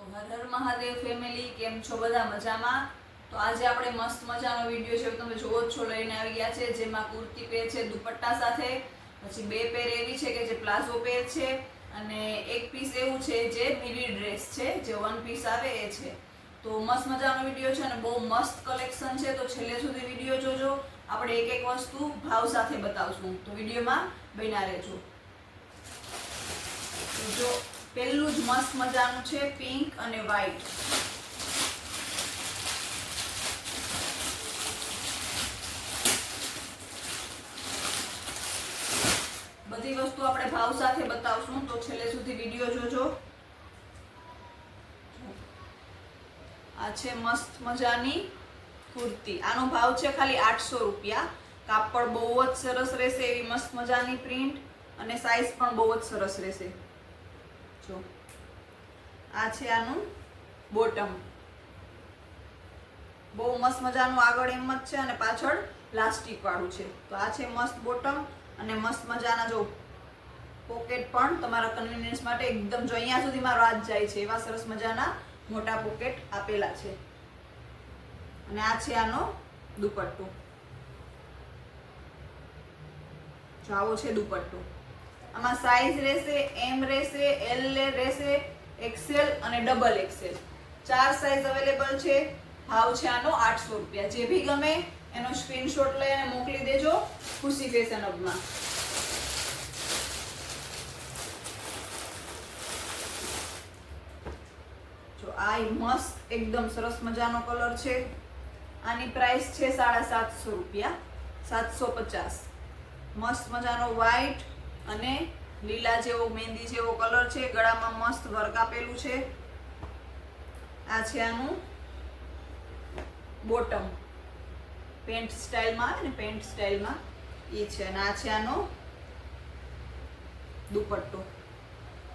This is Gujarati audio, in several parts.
તો હર હર મહાદેવ ફેમિલી, કેમ છો બધા? મજામાં? તો આજે આપણે મસ્ત મજાનો વિડીયો છે, તમે જોવો જ છો, લઈને આવી ગયા છે, જેમાં કુર્તી પેર છે દુપટ્ટા સાથે, પછી બે પેર એવી છે કે જે પ્લાઝો પેર છે, અને એક પીસ એવું છે જે મિડી ડ્રેસ છે, જે વન પીસ આવે એ છે. તો મસ્ત મજાનો વિડીયો છે અને બહુ મસ્ત કલેક્શન છે, તો છેલ્લે સુધી વિડીયો જોજો. આપણે એક એક વસ્તુ ભાવ સાથે બતાવશું, તો વિડીયોમાં બન્યા રહેજો. તો જો પેલું જ મસ્ત મજાનું છે, પિંક અને વ્હાઈટ. બધી વસ્તુ આપણે ભાવ સાથે બતાવશું, તો છેલ્લે સુધી વિડીયો જોજો. આ છે મસ્ત મજાની કુર્તી. આનો ભાવ છે ખાલી 800 રૂપિયા. કાપડ બહુ જ સરસ રહેશે, એવી મસ્ત મજાની પ્રિન્ટ, અને સાઈઝ પણ બહુ જ સરસ રહેશે. જો આ છે આનું બોટમ. બહુ મસ્ત મજાનું આગળ એમ જ છે અને પાછળ પ્લાસ્ટિક વાળું છે. તો આ છે મસ્ત બોટમ, અને મસ્ત મજાના જો પોકેટ પણ તમારા કન્વીનિયન્સ માટે એકદમ, જો અહીંયા સુધી મારો હાથ જાય છે એવા સરસ મજાના મોટા પોકેટ આપેલા છે. અને આ છે આનો દુપટ્ટો. જો આવો છે દુપટ્ટો. આમાં સાઈઝ રહેશે, એમ રહેશે, એલ રહેશે, એક્સેલ અને ડબલ એક્સેલ. 4 સાઈઝ અવેલેબલ છે. ભાવ છે આનો 800 રૂપિયા. જે ભી ગમે એનો સ્ક્રીનશોટ લઈને મોકલી દેજો ખુશી ફેશન હબમાં. જો આ મસ્ત એકદમ સરસ મજાનો કલર છે. આની પ્રાઇસ છે 750 રૂપિયા, 750. મસ્ત મજાનો વ્હાઈટ અને લીલા જેવો મહેંદી જેવો કલર છે. ગળામાં મસ્ત વર્ક આપેલું છે. આ છે આનું બોટમ. પેન્ટ સ્ટાઇલમાં આવે ને, પેન્ટ સ્ટાઇલમાં એ છે. અને આ છે આનો દુપટ્ટો.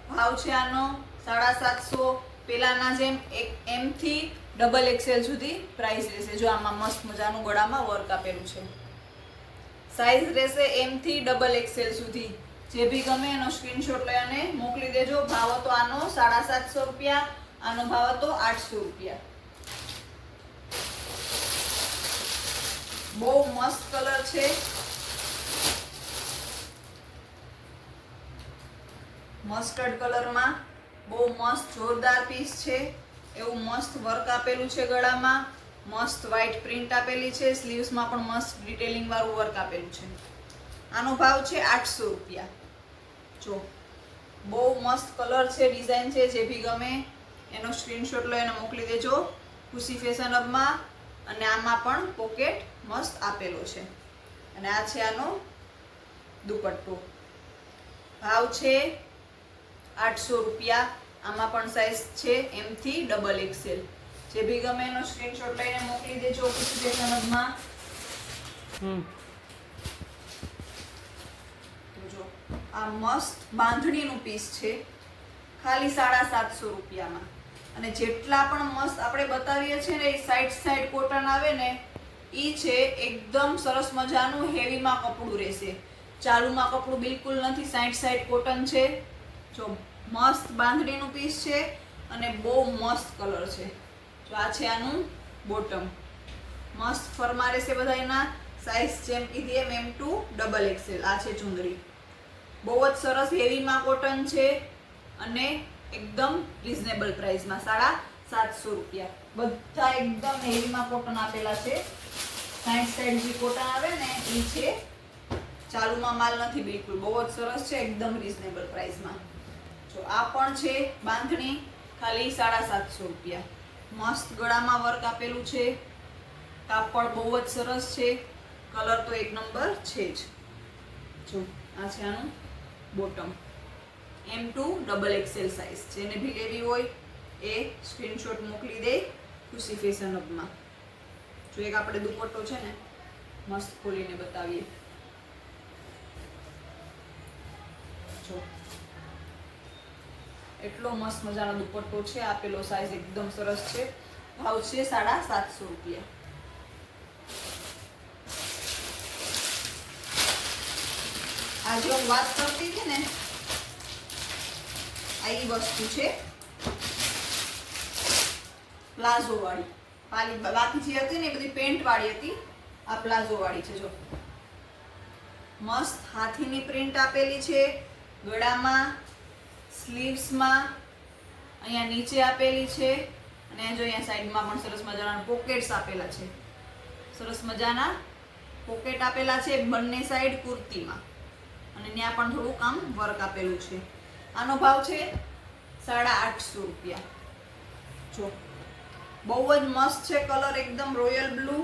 ભાવ છે આનો 750. પેલાના જેમ એક એમ થી ડબલ એક્સેલ સુધી પ્રાઇસ રહેશે. જો આમાં મસ્ત મજાનું ગળામાં વર્ક આપેલું છે. સાઈઝ રહેશે એમ થી ડબલ એક્સેલ સુધી. જે ભી ગમે એનો સ્ક્રીનશોટ લઈને મોકલી દેજો. ભાવ હતો આનો 750 રૂપિયા. આનો ભાવ હતો 800 રૂપિયા. બહુ મસ્ત કલર છે. મસ્ટર્ડ કલરમાં બહુ મસ્ત જોરદાર પીસ છે. એવું મસ્ત વર્ક આપેલું છે ગળામાં. મસ્ત વ્હાઈટ પ્રિન્ટ આપેલી છે. સ્લીવ્સમાં પણ મસ્ત ડિટેલિંગ વાળું વર્ક આપેલું છે. આનો ભાવ છે 800 રૂપિયા. જો બહુ મસ્ત કલર છે, ડિઝાઇન છે. જે ભી ગમે એનો સ્ક્રીનશોટ લઈને મોકલી દેજો ખુશી ફેશન હબમાં. અને આમાં પણ પોકેટ મસ્ત આપેલો છે. અને આ છે આનો દુપટ્ટો. ભાવ છે 800 રૂપિયા. આમાં પણ સાઈઝ છે એમ થી ડબલ એક્સેલ. જે ભી ગમે એનો સ્ક્રીનશોટ લઈને મોકલી દેજો ખુશી ફેશન હબમાં. જો આ મસ્ત બાંધણીનું પીસ છે, ખાલી 750 રૂપિયામાં. અને જેટલા પણ મસ્ત આપણે બતાવીએ છીએ ને, એ સાઈડ કોટન આવે ને, ઈ છે એકદમ સરસ મજાનું હેવીમાં કપડું રહેશે. ચાલુમાં કપડું બિલકુલ નથી, સાઈડ કોટન છે. જો મસ્ત બાંધણીનું પીસ છે અને બહુ મસ્ત કલર છે. જો આ છે આનું બોટમ. મસ્ત ફરમા રહેશે બધાયના. સાઈઝ જેમ કીધી એમ M2 ડબલ એક્સેલ. આ છે ચુંદડી. બહુ જ સરસ હેવીમાં કોટન છે અને એકદમ રીઝનેબલ પ્રાઇસમાં 750 રૂપિયા. બધા એકદમ હેવીમાં કોટન આપેલા છે. સાઈડ જે કોટન આવે ને એ છે. ચાલુમાં માલ નથી બિલકુલ. બહુ જ સરસ છે, એકદમ રીઝનેબલ પ્રાઇસમાં. જો આ પણ છે બાંધણી, ખાલી 750 રૂપિયા. મસ્ત ગળામાં વર્ક આપેલું છે. કાપડ બહુ જ સરસ છે. કલર તો એક નંબર છે જ. જો આ છે આનું bottom. M2 double XL size. જેને ભી લેવી હોય એ સ્ક્રીનશોટ મોકલી દે ખુશી ફેશન હબમાં. જો એક આપણે દુપટ્ટો છે ને મસ્ત ખોલીને બતાવીએ. જો એટલો મસ્ત મજાનો દુપટ્ટો છે. આપેલો સાઈઝ એકદમ સરસ છે. ભાવ છે 750 રૂપિયા. આ જો વાત કરતી હતી ને, આ વસ્તુ છે. પ્લાઝો વાળી બાકી જે હતી ને એ બધી પેન્ટ વાળી હતી, આ પ્લાઝો વાળી છે. જો મસ્ત હાથીની પ્રિન્ટ આપેલી છે ગળામાં, સ્લીવ્સમાં, અહીંયા નીચે આપેલી છે અને જો અહીંયા સાઈડમાં પણ સરસ મજાના પોકેટ્સ આપેલા છે. સરસ મજાના પોકેટ આપેલા છે બંને સાઈડ કુર્તીમાં અને ત્યાં પણ થોડું કામ વર્ક આપેલું છે. આનો ભાવ છે 850 રૂપિયા. જો બહુ જ મસ્ત છે કલર, એકદમ રોયલ બ્લુ.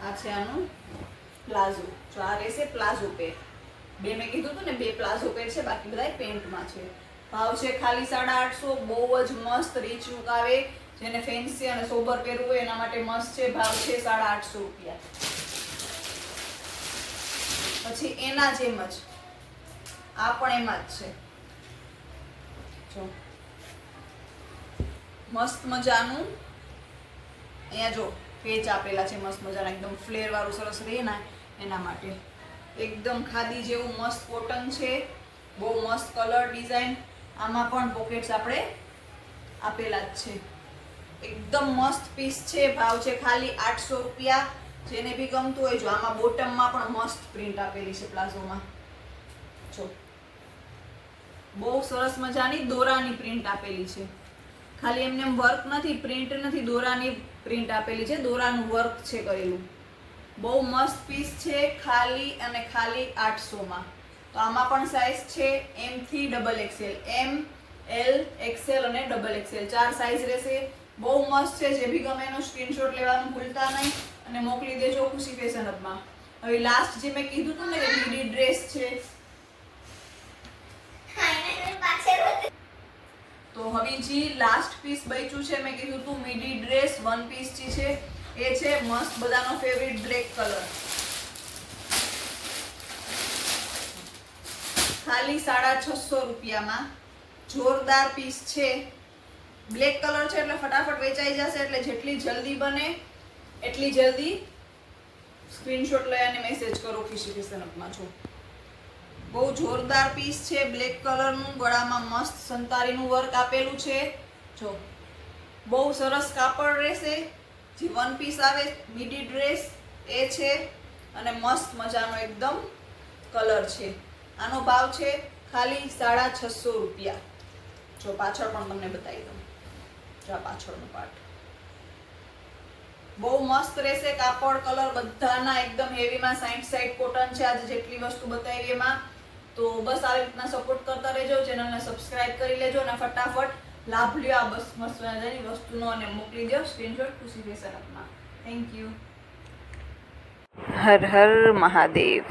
આ છે આનું પ્લાઝો. જો આ રહેશે પ્લાઝો પેર. બે મેં કીધું હતું ને 2 પ્લાઝો પેર છે, બાકી બધા પેન્ટમાં છે. ભાવ છે ખાલી 850. બહુ જ મસ્ત રીચ લુક આવે, જેને ફેન્સી અને સોબર પહેરવું હોય એના માટે મસ્ત છે. ભાવ છે 850 રૂપિયા. પછી એના જેમ જ આ પણ એમાં જ છે. જો મસ્ત મજાનું અહીંયા જો પેચ આપેલા છે મસ્ત મજાના, એકદમ ફ્લેર વાળું સરસ રહે ને એના માટે. એકદમ ખાદી જેવું મસ્ત કોટન છે, બહુ મસ્ત કલર ડિઝાઇન. આમાં પણ પોકેટ્સ આપણે આપેલા જ છે. એકદમ મસ્ત પીસ છે. ભાવ છે ખાલી 800 રૂપિયા. જેને બી ગમતું હોય, જો આમાં બોટમમાં પણ મસ્ત પ્રિન્ટ આપેલી છે પ્લાઝોમાં. જો બહુ સરસ મજાની દોરાની પ્રિન્ટ આપેલી છે. ખાલી એમને વર્ક નથી, પ્રિન્ટ નથી, દોરાની પ્રિન્ટ આપેલી છે, દોરાનું વર્ક છે કરેલું. બહુ મસ્ત પીસ છે, ખાલી અને ખાલી 800 તો આમાં પણ સાઇઝ છે M થી XXL, M, L, XL અને XXL 4 સાઇઝ રહેશે. બહુ મસ્ત છે. જે બી ગમે એનો સ્ક્રીનશોટ લેવાનું ભૂલતા નહીં અને મોકલી દેજો ખુશી ફેશન હબમાં. હવે લાસ્ટ જે મેં કીધું હતું ને કે મીડી ડ્રેસ છે, તો હવે જે લાસ્ટ પીસ બચ્યું છે મેં કીધું હતું મીડી ડ્રેસ વન પીસ છે. એ છે મસ્ત બધાનો ફેવરિટ બ્લેક કલર. ખાલી 650 રૂપિયામાં જોરદાર પીસ છે. બ્લેક કલર છે એટલે ફટાફટ વેચાઈ જશે, એટલે જેટલી જલ્દી બને એટલી જલ્દી સ્ક્રીનશોટ લઈ અને મેસેજ કરો ખુશી ફેશન હબમાં. છો બહુ જોરદાર પીસ છે બ્લેક કલરનું, ગળામાં મસ્ત સંતારીનું વર્ક આપેલું છે. જો બહુ સરસ કાપડ રહેશે. જે વન પીસ આવે મીડી ડ્રેસ એ છે અને મસ્ત મજાનો એકદમ કલર છે. આનો ભાવ છે ખાલી 650 રૂપિયા. જો પાછળ પણ તમને બતાવી દઉં. જો આ પાછળનો પાર્ટ બહુ મસ્ત રહેશે. કાપડ કલર બધાના એકદમ હેવીમાં 60 કોટન છે. આજે જેટલી વસ્તુ બતાવી એમાં. તો બસ આવી રીતના સપોર્ટ કરતા રહેજો, ચેનલને સબસ્ક્રાઇબ કરી લેજો અને ફટાફટ લાભ લ્યો આ બસ મસ્ત મજાની વસ્તુનો અને મોકલી દો સ્ક્રીનશોટ ખુશી ફેશન હબમાં. Thank you. હર હર મહાદેવ.